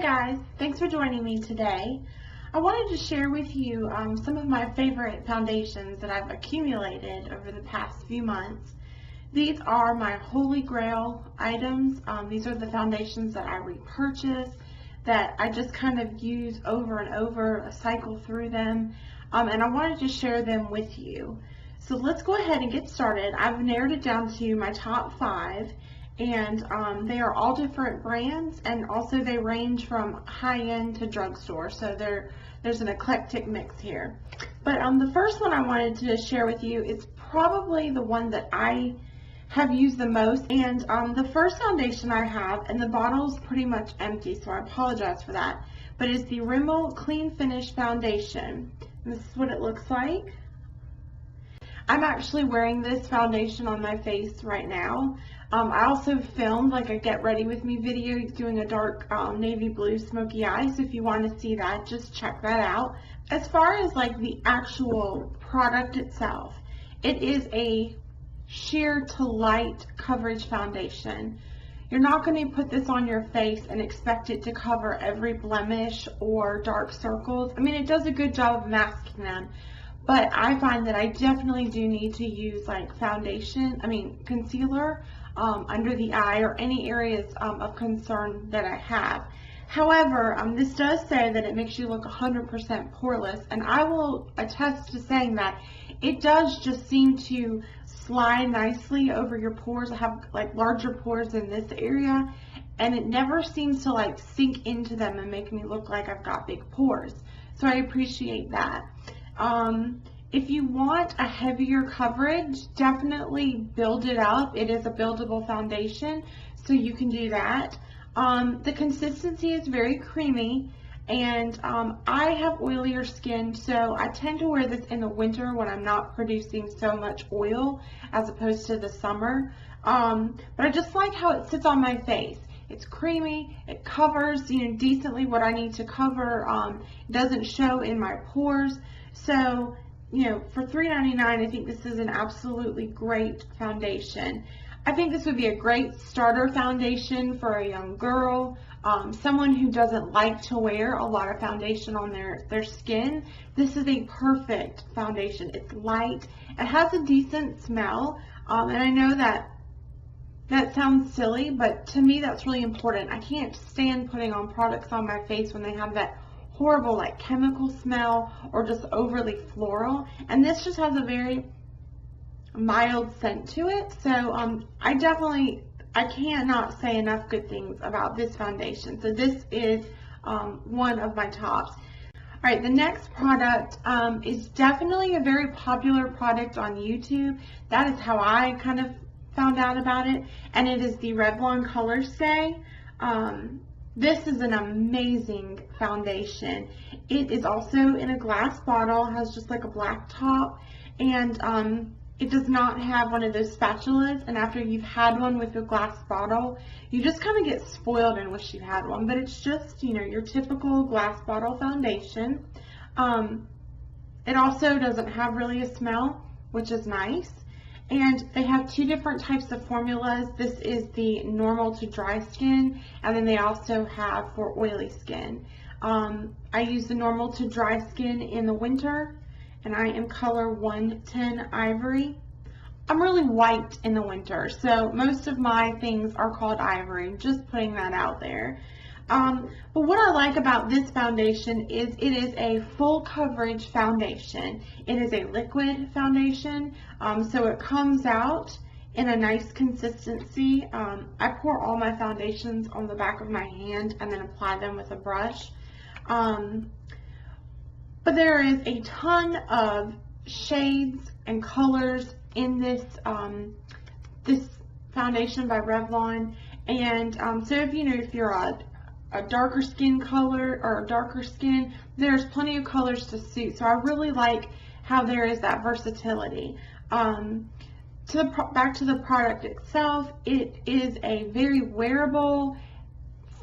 guys, thanks for joining me today. I wanted to share with you some of my favorite foundations that I've accumulated over the past few months. These are my holy grail items. These are the foundations that I repurchase, that I just kind of use over and over, cycle through them, and I wanted to share them with you. So let's go ahead and get started. I've narrowed it down to my top 5, and they are all different brands, and also they range from high-end to drugstore, so there's an eclectic mix here. But the first one I wanted to share with you is probably the one that I have used the most, and the first foundation I have, and the bottle's pretty much empty, so I apologize for that, but it's the Rimmel Clean Finish Foundation. And this is what it looks like. I'm actually wearing this foundation on my face right now. I also filmed like a get ready with me video doing a dark navy blue smoky eye, so if you want to see that, just check that out. As far as like the actual product itself, it is a sheer to light coverage foundation. You're not going to put this on your face and expect it to cover every blemish or dark circles. I mean, it does a good job of masking them, but I find that I definitely do need to use like concealer under the eye or any areas of concern that I have. However, this does say that it makes you look 100% poreless, and I will attest to saying that it does just seem to slide nicely over your pores. I have like larger pores in this area, and it never seems to like sink into them and make me look like I've got big pores. So I appreciate that. If you want a heavier coverage, definitely build it up. It is a buildable foundation, so you can do that. The consistency is very creamy, and I have oilier skin, so I tend to wear this in the winter when I'm not producing so much oil as opposed to the summer. But I just like how it sits on my face. It's creamy, it covers, decently what I need to cover. It doesn't show in my pores. So, for $3.99, I think this is an absolutely great foundation. I think this would be a great starter foundation for a young girl, someone who doesn't like to wear a lot of foundation on their skin. This is a perfect foundation. It's light, it has a decent smell, and I know that sounds silly, but to me that's really important. I can't stand putting on products on my face when they have that horrible like chemical smell or just overly floral, and this just has a very mild scent to it. So I cannot say enough good things about this foundation. So this is one of my tops. Alright, the next product is definitely a very popular product on YouTube. That is how I kind of found out about it, and it is the Revlon Color Stay. This is an amazing foundation. It is also in a glass bottle, has just like a black top, and it does not have one of those spatulas, and after you've had one with a glass bottle, you just kind of get spoiled and wish you had one, but it's just, your typical glass bottle foundation. It also doesn't have really a smell, which is nice. And they have 2 different types of formulas. This is the normal to dry skin, and then they also have for oily skin. I use the normal to dry skin in the winter, and I am color 110 Ivory. I'm really white in the winter, so most of my things are called Ivory, just putting that out there. But what I like about this foundation is it is a full coverage foundation. It is a liquid foundation, so it comes out in a nice consistency. I pour all my foundations on the back of my hand and then apply them with a brush. But there is a ton of shades and colors in this this foundation by Revlon, and so if you're a darker skin color or a darker skin, there's plenty of colors to suit. So I really like how there is that versatility. Back to the product itself, it is a very wearable,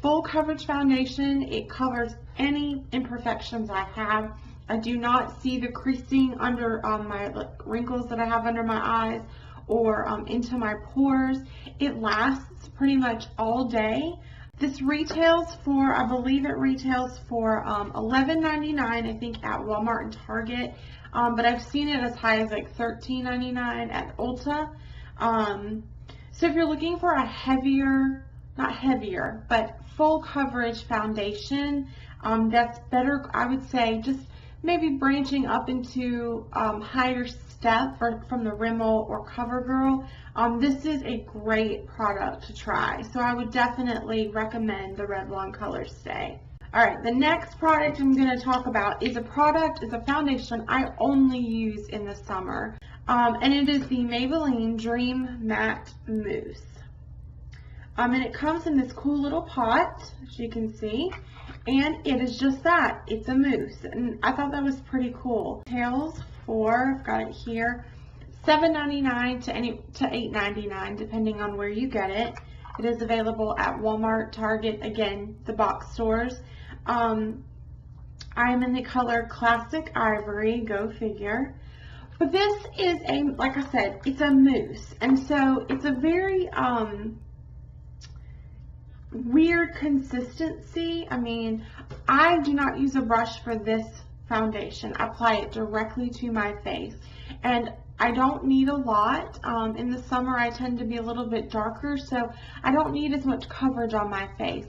full coverage foundation. It covers any imperfections I have. I do not see the creasing under my wrinkles that I have under my eyes or into my pores. It lasts pretty much all day. This retails for, I believe it retails for $11.99, I think, at Walmart and Target. But I've seen it as high as like $13.99 at Ulta. So if you're looking for a heavier, not heavier, but full coverage foundation, that's better, I would say, just maybe branching up into higher step from the Rimmel or CoverGirl. This is a great product to try. So I would definitely recommend the Revlon Color Stay. Alright, the next product I'm going to talk about is a foundation I only use in the summer. And it is the Maybelline Dream Matte Mousse. And it comes in this cool little pot, as you can see. And it is just that. It's a mousse. And I thought that was pretty cool. Retails for, I've got it here, $7.99 to $8.99, depending on where you get it. It is available at Walmart, Target, again, the box stores. I am in the color Classic Ivory, go figure. But this is a, like I said, it's a mousse. And so it's a very weird consistency. I mean, I do not use a brush for this foundation. I apply it directly to my face. And I don't need a lot. In the summer, I tend to be a little bit darker, so I don't need as much coverage on my face.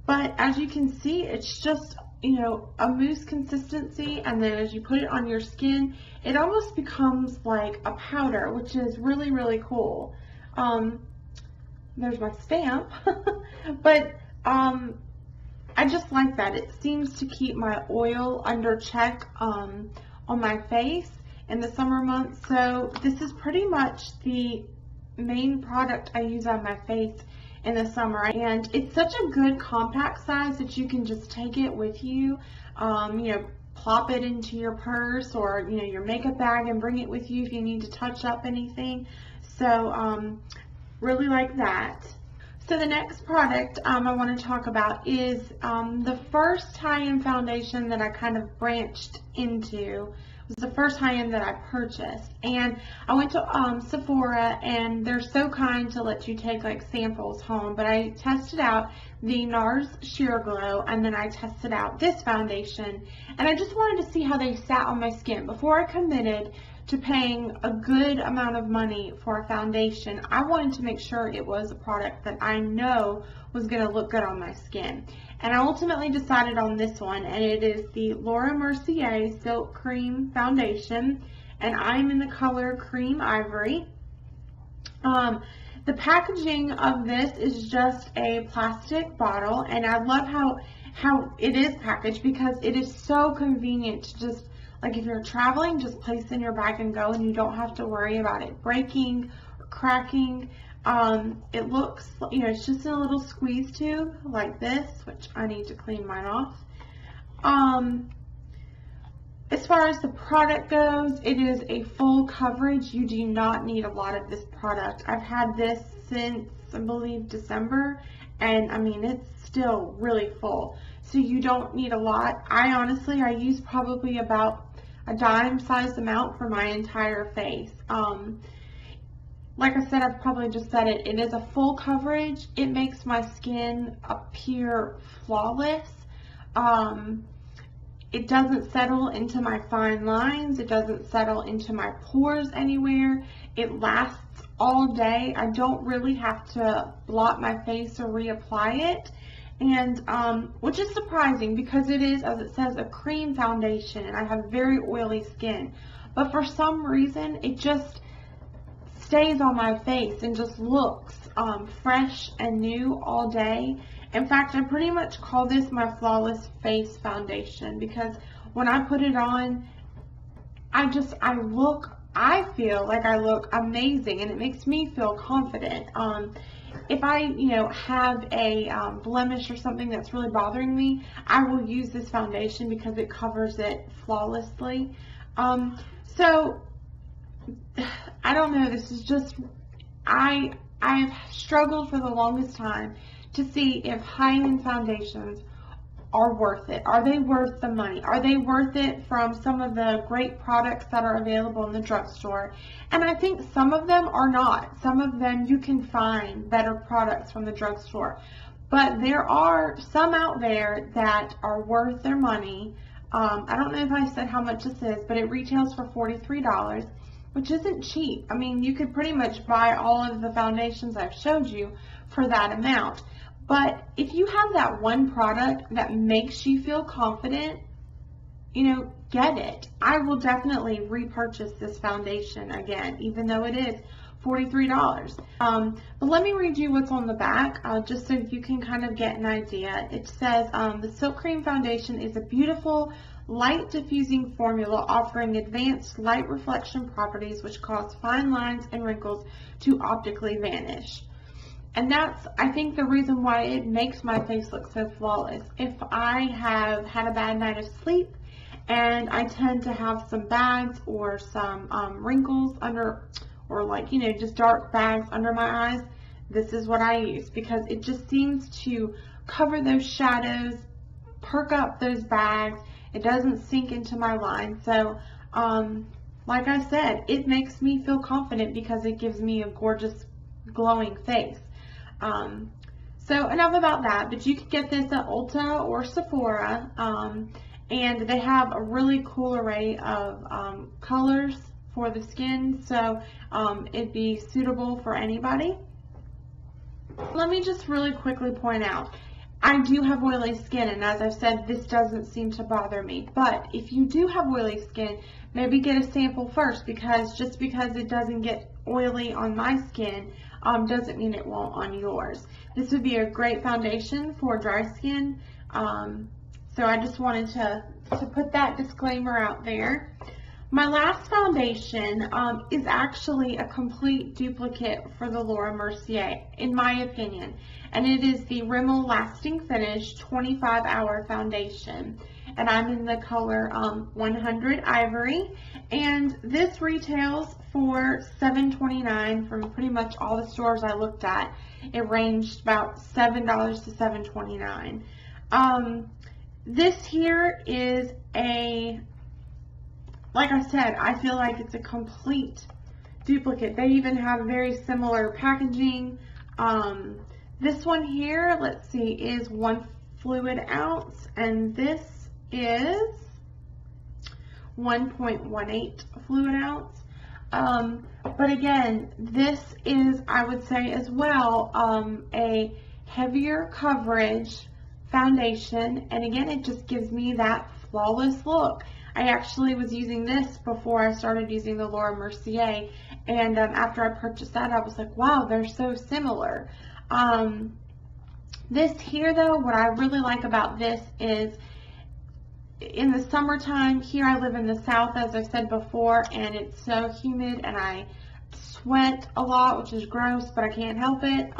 But as you can see, it's just, you know, a mousse consistency, and then as you put it on your skin, it almost becomes like a powder, which is really, really cool. There's my stamp. But I just like that. It seems to keep my oil under check on my face in the summer months. So this is pretty much the main product I use on my face in the summer, and it's such a good compact size that you can just take it with you, you know, plop it into your purse or, you know, your makeup bag and bring it with you if you need to touch up anything. So really like that. So the next product I want to talk about is the first high-end foundation that I kind of branched into. It was the first high-end that I purchased, and I went to Sephora, and they're so kind to let you take like samples home. But I tested out the NARS Sheer Glow, and then I tested out this foundation, and I just wanted to see how they sat on my skin before I committed to paying a good amount of money for a foundation. I wanted to make sure it was a product that I know was going to look good on my skin. And I ultimately decided on this one, and it is the Laura Mercier Silk Cream Foundation, and I'm in the color Cream Ivory. The packaging of this is just a plastic bottle, and I love how it is packaged because it is so convenient to just, like, if you're traveling, just place in your bag and go, and you don't have to worry about it breaking or cracking. It looks, you know, it's just in a little squeeze tube like this, which I need to clean mine off. As far as the product goes, it is a full coverage. You do not need a lot of this product. I've had this since, I believe, December, and I mean, it's still really full. So you don't need a lot. I use probably about a dime-sized amount for my entire face. Like I said, I've probably just said it. It is a full coverage. It makes my skin appear flawless. It doesn't settle into my fine lines. It doesn't settle into my pores anywhere. It lasts all day. I don't really have to blot my face or reapply it. And which is surprising because it is, as it says, a cream foundation, and I have very oily skin. But for some reason, it just stays on my face and just looks fresh and new all day. In fact, I pretty much call this my flawless face foundation because when I put it on, I feel like I look amazing, and it makes me feel confident. If I, you know, have a blemish or something that's really bothering me, I will use this foundation because it covers it flawlessly. So I don't know, this is just, I've struggled for the longest time to see if high-end foundations are worth it. Are they worth the money? Are they worth it from some of the great products that are available in the drugstore? And I think some of them are not. Some of them you can find better products from the drugstore. But there are some out there that are worth their money. I don't know if I said how much this is, but it retails for $43, which isn't cheap. I mean, you could pretty much buy all of the foundations I've showed you for that amount. But if you have that one product that makes you feel confident, you know, get it. I will definitely repurchase this foundation again, even though it is $43. But let me read you what's on the back, just so you can kind of get an idea. It says, the Silk Cream Foundation is a beautiful, light diffusing formula offering advanced light reflection properties which cause fine lines and wrinkles to optically vanish. And that's, I think, the reason why it makes my face look so flawless. If I have had a bad night of sleep and I tend to have some bags or some wrinkles under, or like, you know, just dark bags under my eyes, this is what I use, because it just seems to cover those shadows, perk up those bags. It doesn't sink into my line. So, like I said, it makes me feel confident because it gives me a gorgeous, glowing face. So enough about that, but you can get this at Ulta or Sephora, and they have a really cool array of colors for the skin, so it'd be suitable for anybody. Let me just really quickly point out, I do have oily skin, and as I've said, this doesn't seem to bother me. But if you do have oily skin, maybe get a sample first, because just because it doesn't get oily on my skin doesn't mean it won't on yours. This would be a great foundation for dry skin. So I just wanted to put that disclaimer out there. My last foundation is actually a complete duplicate for the Laura Mercier, in my opinion. And it is the Rimmel Lasting Finish 25-Hour Foundation. And I'm in the color 100 Ivory. And this retails for $7.29 from pretty much all the stores I looked at. It ranged about $7 to $7.29. This here is a, like I said, I feel like it's a complete duplicate. They even have very similar packaging. This one here, let's see, is 1 fluid ounce, and this is 1.18 fluid ounce. But again, this is, I would say as well, a heavier coverage foundation, and again, it just gives me that flawless look. I actually was using this before I started using the Laura Mercier, and after I purchased that, I was like, wow, they're so similar. This here, though, what I really like about this is in the summertime, here I live in the South, as I've said before, and it's so humid, and I sweat a lot, which is gross, but I can't help it.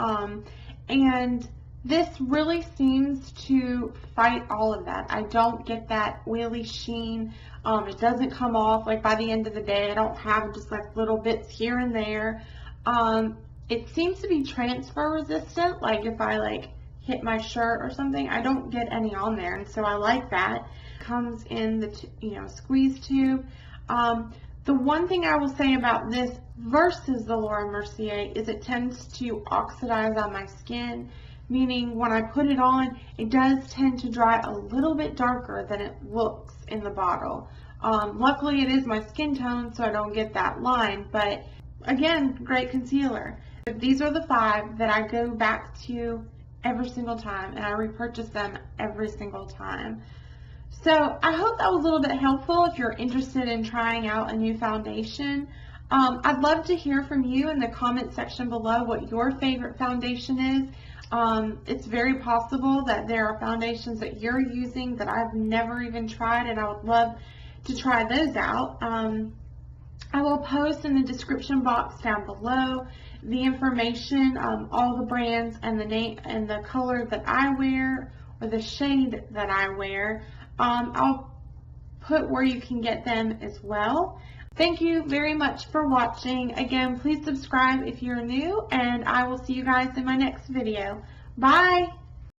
And this really seems to fight all of that. I don't get that oily sheen. It doesn't come off. Like by the end of the day, I don't have just like little bits here and there. It seems to be transfer resistant. Like if I like hit my shirt or something, I don't get any on there, and so I like that. It comes in the squeeze tube. The one thing I will say about this versus the Laura Mercier is it tends to oxidize on my skin. Meaning when I put it on, it does tend to dry a little bit darker than it looks in the bottle. Luckily it is my skin tone, so I don't get that line, but again, great concealer. But these are the 5 that I go back to every single time, and I repurchase them every single time. So I hope that was a little bit helpful if you're interested in trying out a new foundation. I'd love to hear from you in the comment section below what your favorite foundation is. It's very possible that there are foundations that you're using that I've never even tried, and I would love to try those out. I will post in the description box down below the information, all the brands and the name and the color that I wear, or the shade that I wear. I'll put where you can get them as well. Thank you very much for watching. Again, please subscribe if you're new, and I will see you guys in my next video. Bye!